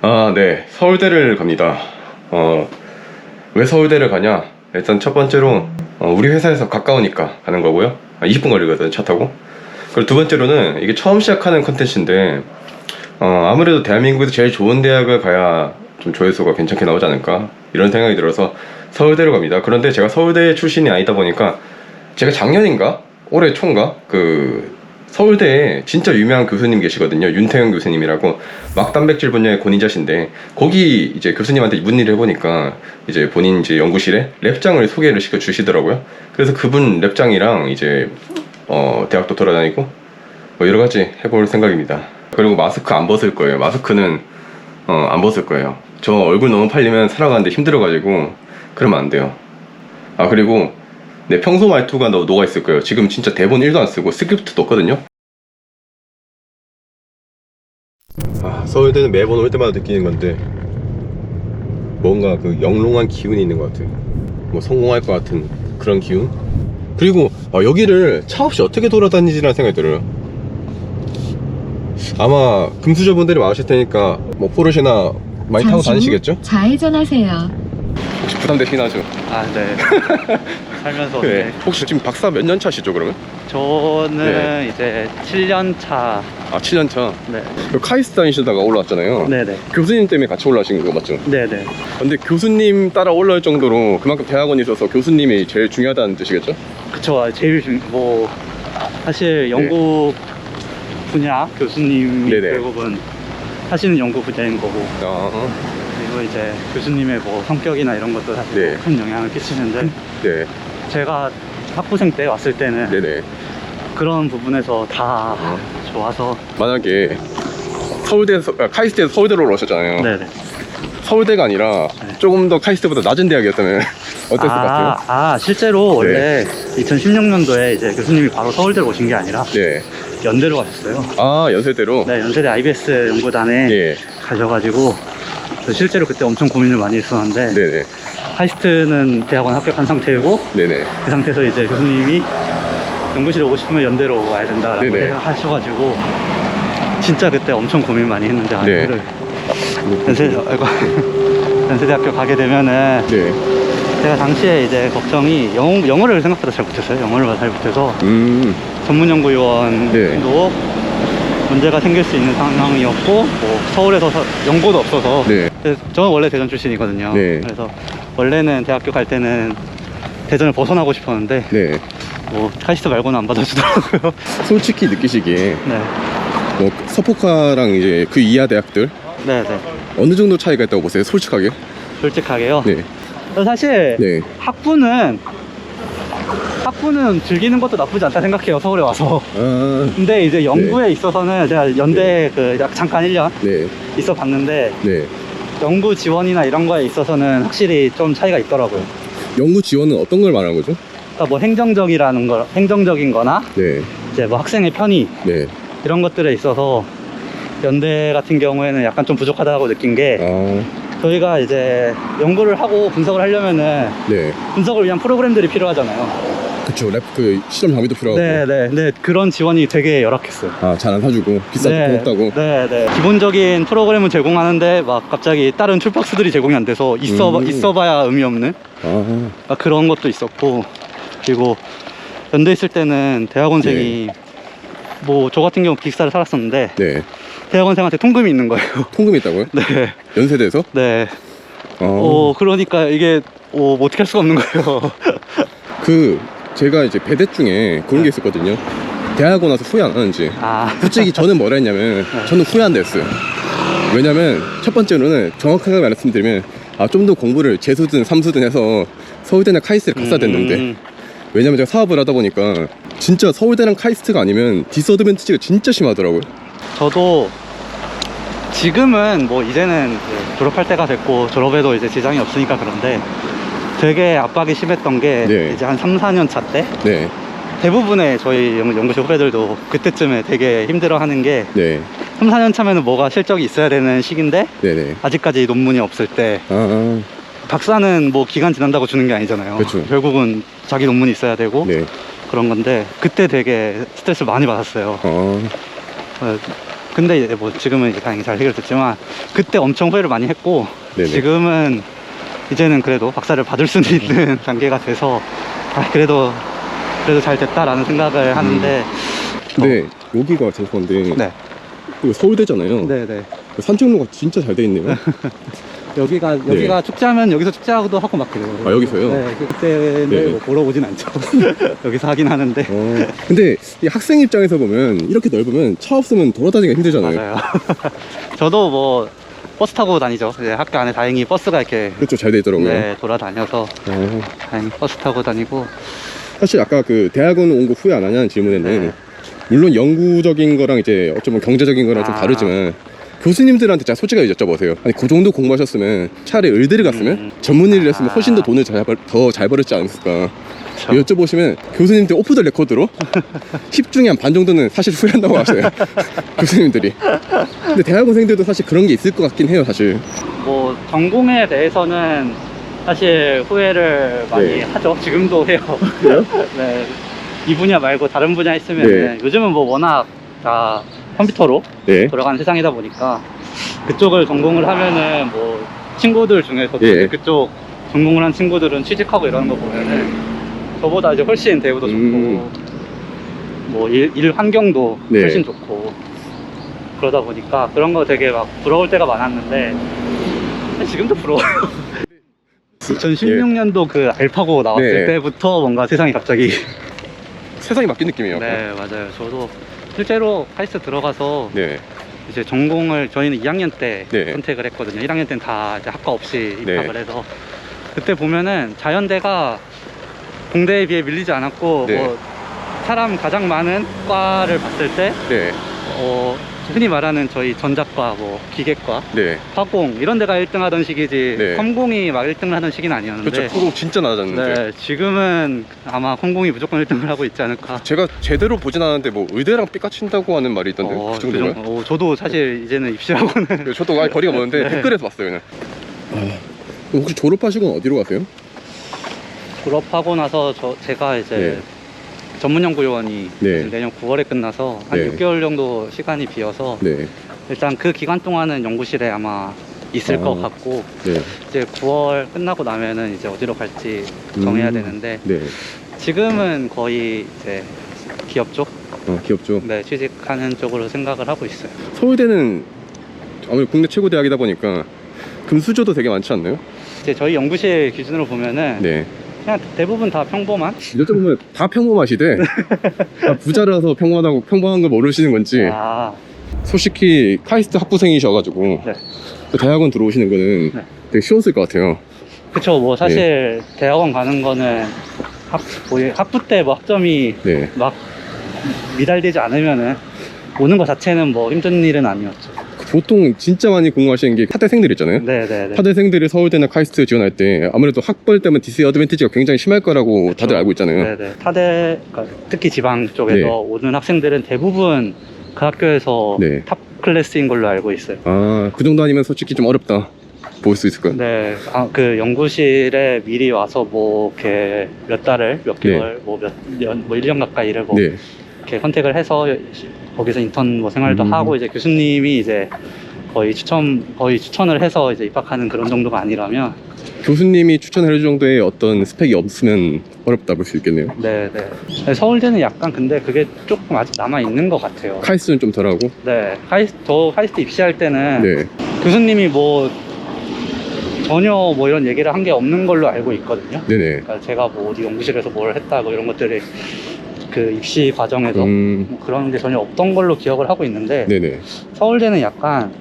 아, 네. 서울대를 갑니다. 왜 서울대를 가냐? 일단 첫 번째로 우리 회사에서 가까우니까 가는 거고요. 20분 걸리거든, 차 타고. 그리고 두 번째로는 이게 처음 시작하는 컨텐츠인데 아무래도 대한민국에서 제일 좋은 대학을 가야 좀 조회수가 괜찮게 나오지 않을까 이런 생각이 들어서 서울대로 갑니다. 그런데 제가 서울대 출신이 아니다 보니까 제가 작년인가? 올해 초인가? 서울대에 진짜 유명한 교수님 계시거든요. 윤태영 교수님이라고 막 단백질 분야의 권위자신데 거기 이제 교수님한테 문의를 해보니까 이제 본인 이제 연구실에 랩장을 소개를 시켜 주시더라고요. 그래서 그분 랩장이랑 이제 대학도 돌아다니고 뭐 여러 가지 해볼 생각입니다. 그리고 마스크 안 벗을 거예요. 마스크는 안 벗을 거예요. 저 얼굴 너무 팔리면 살아가는데 힘들어가지고 그러면 안 돼요. 아, 그리고 내 평소 말투가 녹아 있을 거예요. 지금 진짜 대본 1도 안 쓰고 스크립트도 없거든요. 서울대는 매번 올 때마다 느끼는 건데 뭔가 그 영롱한 기운이 있는 것 같아요. 뭐 성공할 것 같은 그런 기운. 그리고 여기를 차 없이 어떻게 돌아다니지라는 생각이 들어요. 아마 금수저분들이 많으실 테니까 뭐 포르쉐나 많이 타고 다니시겠죠? 좌회전하세요. 혹시 부담되시긴 하죠? 아, 네. 살면서. 네. 네. 혹시 지금 박사 몇 년 차시죠, 그러면? 저는 네. 이제 7년 차. 아, 7년 차. 네. 카이스트 다니시다가 올라왔잖아요. 네네. 교수님 때문에 같이 올라오신 거 맞죠? 네네. 근데 교수님 따라 올라올 정도로 그만큼 대학원이 있어서 교수님이 제일 중요하다는 뜻이겠죠? 그쵸. 제일 사실 연구 분야 교수님이 네네. 대부분 하시는 연구 분야인 거고. 그리고 이제 교수님의 뭐 성격이나 이런 것도 사실 네. 큰 영향을 끼치는데 네. 제가 학부생 때 왔을 때는 네네. 그런 부분에서 다 좋아서. 만약에 카이스트에서 서울대로 올라오셨잖아요. 네네. 서울대가 아니라 네. 조금 더 카이스트보다 낮은 대학이었다면 어땠을 것 같아요? 실제로 원래 2016년도에 이제 교수님이 바로 서울대로 오신 게 아니라 네. 연대로 가셨어요. 아, 연세대로? 네, 연세대 IBS 연구단에 예. 가셔가지고 실제로 그때 엄청 고민을 많이 했었는데 네네. 카이스트는 대학원 합격한 상태고 네네. 그 상태에서 이제 교수님이 연구실에 오고 싶으면 연대로 와야 된다라고 네네. 생각하셔가지고 진짜 그때 엄청 고민 많이 했는데 네. 이거를 연세대학교 가게 되면은 네. 제가 당시에 이제 걱정이 영어를 생각보다 잘 못했어요. 영어를 잘 못해서 전문연구위원도 네. 문제가 생길 수 있는 상황이었고 뭐 서울에서 연고도 없어서. 네. 그래서 저는 원래 대전 출신이거든요. 네. 그래서 원래는 대학교 갈 때는 대전을 벗어나고 싶었는데 네. 뭐 카이스트 말고는 안 받아주더라고요. 솔직히 느끼시기에 네. 뭐 서포카랑 이제 그 이하 대학들 네네. 어느 정도 차이가 있다고 보세요? 솔직하게? 솔직하게요. 네. 사실 네. 학부는 즐기는 것도 나쁘지 않다 생각해요. 서울에 와서. 근데 이제 연구에 있어서는 제가 연대 잠깐 1년 네. 있어 봤는데 네. 연구 지원이나 이런 거에 있어서는 확실히 좀 차이가 있더라고요. 연구 지원은 어떤 걸 말하는 거죠? 그러니까 뭐 행정적인 거나 네. 이제 뭐 학생의 편의 네. 이런 것들에 있어서 연대 같은 경우에는 약간 좀 부족하다고 느낀 게 저희가 이제 연구를 하고 분석을 하려면은 네. 분석을 위한 프로그램들이 필요하잖아요. 그쵸. 실험 장비도 필요하고. 네. 그런 지원이 되게 열악했어요. 아, 잘 안 사주고 비싸고 고맙다고. 네. 기본적인 프로그램은 제공하는데 막 갑자기 다른 툴박스들이 제공이 안 돼서 있어봐야 의미 없는 그런 것도 있었고. 그리고 연대 있을 때는 대학원생이 뭐 저 같은 경우 기숙사를 살았었는데 네. 대학원생한테 통금이 있는 거예요. 통금이 있다고요? 네. 연세대에서? 네. 그러니까 이게 뭐 어떻게 할 수가 없는 거예요. 제가 이제 배대 중에 그런 게 있었거든요. 대학원 와서 후회 안 하는지. 솔직히 저는 뭐라 했냐면 저는 후회한다 했어요. 왜냐면 첫 번째로는 정확하게 말씀드리면 좀 더 공부를 재수든 삼수든 해서 서울대나 카이스트를 갔어야 됐는데 왜냐면 제가 사업을 하다 보니까 진짜 서울대랑 카이스트가 아니면 디스어드밴티지가 진짜 심하더라고요. 저도 지금은 뭐 이제는 졸업할 때가 됐고 졸업해도 이제 지장이 없으니까 그런데 되게 압박이 심했던 게 이제 한 3, 4년 차 때 대부분의 저희 연구실 후배들도 그때쯤에 되게 힘들어하는 게 3, 4년 차면은 뭐가 실적이 있어야 되는 시기인데 아직까지 논문이 없을 때 박사는 뭐 기간 지난다고 주는 게 아니잖아요. 그쵸. 결국은 자기 논문이 있어야 되고 그런 건데 그때 되게 스트레스를 많이 받았어요. 근데 이제 뭐 지금은 이제 다행히 잘 해결됐지만 그때 엄청 후회를 많이 했고 네네. 지금은 이제는 그래도 박사를 받을 수는 있는 단계가 돼서 그래도 잘 됐다라는 생각을 하는데 근데 여기가 죄송한데 네. 이거 서울대잖아요. 네네. 산책로가 진짜 잘 돼 있네요. 여기가 축제하면 여기서 축제하고도 하고 막 그래요. 아, 여기서요? 네, 그때는 네. 뭐 보러 오진 않죠. 여기서 하긴 하는데. 근데 이 학생 입장에서 보면 이렇게 넓으면 차 없으면 돌아다니기가 힘들잖아요. 맞아요. 저도 뭐 버스 타고 다니죠. 이제 학교 안에 다행히 버스가 이렇게 그렇죠, 잘 돼 있더라고요. 네, 돌아다녀서 다행히 버스 타고 다니고. 사실 아까 그 대학원 온 거 후회 안 하냐는 질문에는 네. 물론 영구적인 거랑 이제 어쩌면 경제적인 거랑 좀 다르지만 교수님들한테 제가 솔직하게 여쭤보세요. 아니 그 정도 공부하셨으면 차라리 의대를 갔으면 전문의를 했으면 훨씬 더 돈을 더 잘 벌었지 않았을까. 여쭤보시면 교수님들 오프 더 레코드로 10 중에 한 반 정도는 사실 후회한다고 하세요. 교수님들이. 근데 대학원생들도 사실 그런 게 있을 것 같긴 해요, 사실. 뭐 전공에 대해서는 사실 후회를 많이 네. 하죠. 지금도 해요. 그래요? 네. 이 분야 말고 다른 분야 있으면 네. 요즘은 뭐 워낙 다 컴퓨터로 네. 돌아가는 세상이다 보니까 그쪽을 전공을 하면은 뭐 친구들 중에서도 예. 그쪽 전공을 한 친구들은 취직하고 이러는 거 보면은 저보다 이제 훨씬 대우도 좋고 뭐 일 환경도 네. 훨씬 좋고 그러다 보니까 그런 거 되게 막 부러울 때가 많았는데 지금도 부러워요. 2016년도 그 알파고 나왔을 네. 때부터 뭔가 세상이 갑자기 세상이 바뀐 느낌이에요. 네 맞아요. 저도 실제로 카이스트 들어가서 네. 이제 전공을 저희는 2학년 때 네. 선택을 했거든요. 1학년 때는 다 이제 학과 없이 네. 입학을 해서 그때 보면은 자연대가 공대에 비해 밀리지 않았고 네. 뭐 사람 가장 많은 과를 봤을 때 네. 흔히 말하는 저희 전자과, 뭐 기계과, 네. 화공 이런 데가 1등 하던 시기지 네. 컴공이 막 1등을 하던 시기는 아니었는데 그렇죠. 성공 진짜 낮았는데. 네, 지금은 아마 컴공이 무조건 1등을 하고 있지 않을까. 제가 제대로 보진 않았는데 뭐 의대랑 삐까친다고 하는 말이 있던데 그 정도면? 저도 사실 이제는 입시하고는 저도 아예 거리가 먼데 네. 댓글에서 봤어요 그냥. 혹시 졸업하시고 어디로 가세요? 졸업하고 나서 제가 이제 네. 전문연구요원이 네. 내년 9월에 끝나서 한 네. 6개월 정도 시간이 비어서 네. 일단 그 기간 동안은 연구실에 아마 있을 아. 것 같고 네. 이제 9월 끝나고 나면은 이제 어디로 갈지 정해야 되는데 네. 지금은 거의 이제 기업 쪽 기업 쪽. 네, 취직하는 쪽으로 생각을 하고 있어요. 서울대는 아무래도 국내 최고 대학이다 보니까 금수저도 되게 많지 않나요? 이제 저희 연구실 기준으로 보면은 네. 그냥 대부분 다 평범한 여쭤보면 다 평범하시대. 다 부자라서 평범한 걸 모르시는 건지. 솔직히 카이스트 학부생이셔가지고 네. 또 대학원 들어오시는 거는 네. 되게 쉬웠을 것 같아요. 그쵸. 뭐 사실 대학원 가는 거는 학부 때 뭐 학점이 네. 막 미달되지 않으면은 오는 것 자체는 뭐 힘든 일은 아니었죠. 보통 진짜 많이 공부하시는 게 타대생들 있잖아요. 네네네. 타대생들이 서울대나 카이스트 지원할 때 아무래도 학벌 때문에 디스어드밴티지가 굉장히 심할 거라고 그쵸. 다들 알고 있잖아요. 네네. 타대, 그러니까 특히 지방 쪽에서 네. 오는 학생들은 대부분 그 학교에서 네. 탑 클래스인 걸로 알고 있어요. 그 정도 아니면 솔직히 좀 어렵다 볼 수 있을까요? 네. 그 연구실에 미리 와서 뭐 이렇게 몇 달을, 몇 개월, 뭐 몇 년, 뭐 1년 가까이를 뭐 네. 이렇게 선택을 해서 거기서 인턴 뭐 생활도 하고 이제 교수님이 이제 거의 추천을 해서 이제 입학하는 그런 정도가 아니라면 교수님이 추천해줄 정도의 어떤 스펙이 없으면 어렵다 볼 수 있겠네요. 네네. 서울대는 약간 근데 그게 조금 아직 남아 있는 것 같아요. 카이스트는 좀 덜하고. 네. 저 카이스트 입시할 때는 네. 교수님이 뭐 전혀 뭐 이런 얘기를 한 게 없는 걸로 알고 있거든요. 네네. 그러니까 제가 뭐 어디 연구실에서 뭘 했다 뭐 이런 것들이 그 입시 과정에서 뭐 그런 게 전혀 없던 걸로 기억을 하고 있는데 네네. 서울대는 약간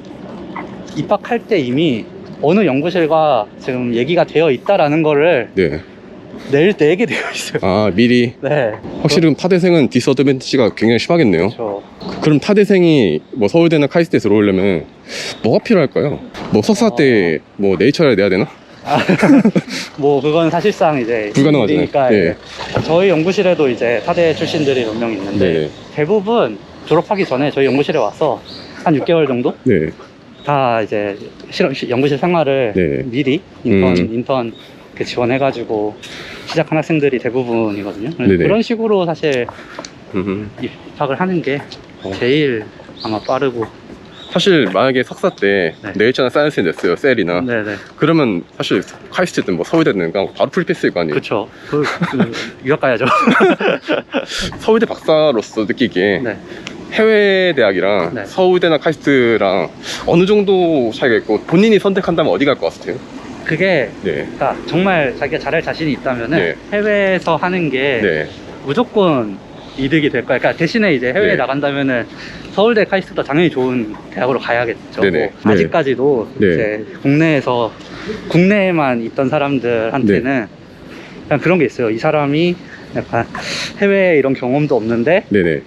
입학할 때 이미 어느 연구실과 지금 얘기가 되어 있다라는 거를 네. 내게 되어 있어요. 미리. 네. 확실히 그럼 타대생은 디스어드밴티지가 굉장히 심하겠네요. 그렇죠. 그럼 타대생이 뭐 서울대나 카이스트에 들어오려면 뭐가 필요할까요? 뭐 석사 때 뭐 네이처를 내야 되나? 뭐 그건 사실상 이제 불가능하잖아요. 일이니까 네. 저희 연구실에도 이제 타대 출신들이 몇 명 있는데 네. 대부분 졸업하기 전에 저희 연구실에 와서 한 6개월 정도 네. 다 이제 연구실 생활을 네. 미리 인턴 이렇게 지원해가지고 시작한 학생들이 대부분이거든요. 네네. 그런 식으로 사실 입학을 하는 게 제일 아마 빠르고 사실 만약에 석사 때 네. 네이처나 사이언스 냈어요, 셀이나. 네네. 그러면 사실 카이스트든 뭐 서울대든 그냥 바로 풀패스일 거 아니에요. 그쵸. 유학 가야죠. 서울대 박사로서 느끼기에 네. 해외 대학이랑 네. 서울대나 카이스트랑 어느 정도 차이가 있고 본인이 선택한다면 어디 갈 것 같으세요? 그게 네. 그러니까 정말 자기가 잘할 자신이 있다면은 네. 해외에서 하는 게 네. 무조건 이득이 될 거야. 그러니까 대신에 이제 해외에 네. 나간다면은 서울대 카이스트도 당연히 좋은 대학으로 가야겠죠. 네네. 뭐 아직까지도 네. 이제 국내에만 있던 사람들한테는 그냥 그런 게 있어요. 이 사람이 약간 해외에 이런 경험도 없는데 네네.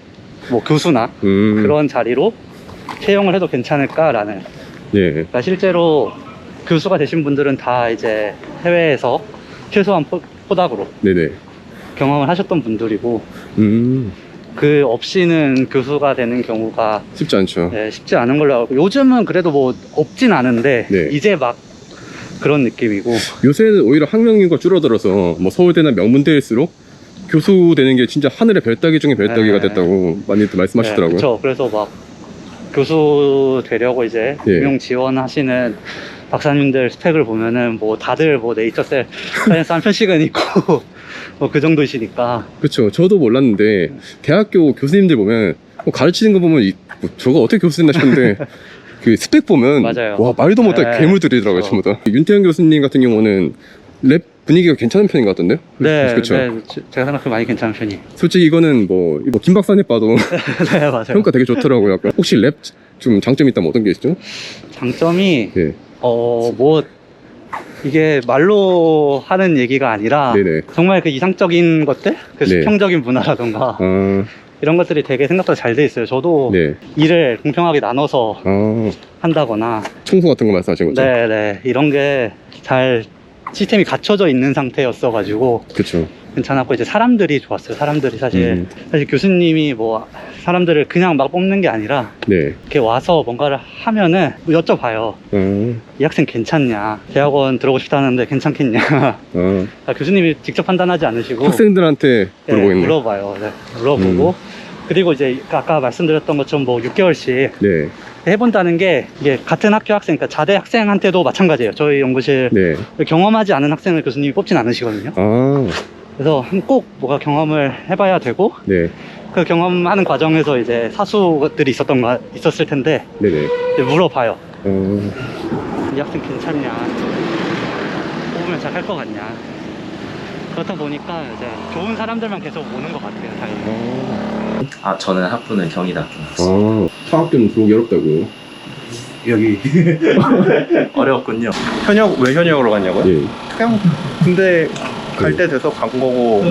뭐 교수나 그런 자리로 채용을 해도 괜찮을까라는. 네. 그러니까 실제로 교수가 되신 분들은 다 이제 해외에서 최소한 포닥으로 네네. 경험을 하셨던 분들이고 그 없이는 교수가 되는 경우가 쉽지 않죠. 쉽지 않은 걸로 알고 요즘은 그래도 뭐 없진 않은데 네. 이제 막 그런 느낌이고. 요새는 오히려 학령인구가 줄어들어서 뭐 서울대나 명문대일수록 교수 되는 게 진짜 하늘의 별따기 중에 별따기가 네. 됐다고 많이들 말씀하시더라고요. 그렇죠. 그래서 막 교수 되려고 이제 네. 임용 지원하시는 박사님들 스펙을 보면은 뭐 다들 뭐 네이처셀 사이언스 한 편씩은 있고 뭐 그 정도이시니까. 그렇죠. 저도 몰랐는데 대학교 교수님들 보면 가르치는 거 보면 뭐 저거 어떻게 교수 됐나 싶은데 그 스펙 보면 맞아요. 와 말도 못할 네. 괴물들이더라고요. 전부 다. 윤태영 교수님 같은 경우는 랩 분위기가 괜찮은 편인 것 같던데요? 네, 그렇죠. 네, 제가 생각하면 많이 괜찮은 편이에요. 솔직히 이거는 뭐 김 박사님 봐도 네, 맞아요. 평가 되게 좋더라고요. 약간. 혹시 랩 좀 장점이 있다면 어떤 게 있죠? 장점이 네. 뭐 이게 말로 하는 얘기가 아니라 네네. 정말 그 이상적인 것들, 그 네. 수평적인 문화라던가 아, 이런 것들이 되게 생각보다 잘 돼 있어요. 저도 네. 일을 공평하게 나눠서 아, 한다거나 청소 같은 거 말씀하신 거죠? 네네 이런 게 잘 시스템이 갖춰져 있는 상태였어가지고 그렇죠. 괜찮았고, 이제 사람들이 좋았어요. 사람들이 사실 교수님이 뭐 사람들을 그냥 막 뽑는 게 아니라 네. 이렇게 와서 뭔가를 하면은 뭐 여쭤봐요. 이 학생 괜찮냐, 대학원 들어오고 싶다는데 괜찮겠냐. 교수님이 직접 판단하지 않으시고 학생들한테 물어보겠네요. 물어봐요. 네, 물어보고 그리고 이제 아까 말씀드렸던 것처럼 뭐 6개월씩 네. 해본다는 게 이게 같은 학교 학생, 그러니까 자대 학생한테도 마찬가지예요. 저희 연구실 네. 경험하지 않은 학생을 교수님이 뽑진 않으시거든요. 아, 그래서 꼭 뭐가 경험을 해봐야 되고, 네. 그 경험하는 과정에서 이제 사수들이 있었을 텐데 네네. 이제 물어봐요. 이 학생 괜찮냐, 뽑으면 잘 할 것 같냐. 그렇다 보니까 이제 좋은 사람들만 계속 오는 것 같아요, 당연히. 저는 학부는 경희대학교 아, 화학교는 들어오기 어렵다고. 여기 어려웠군요. 현역 왜 현역으로 갔냐고요? 예. 그냥 군대 갈 때 돼서 간 거고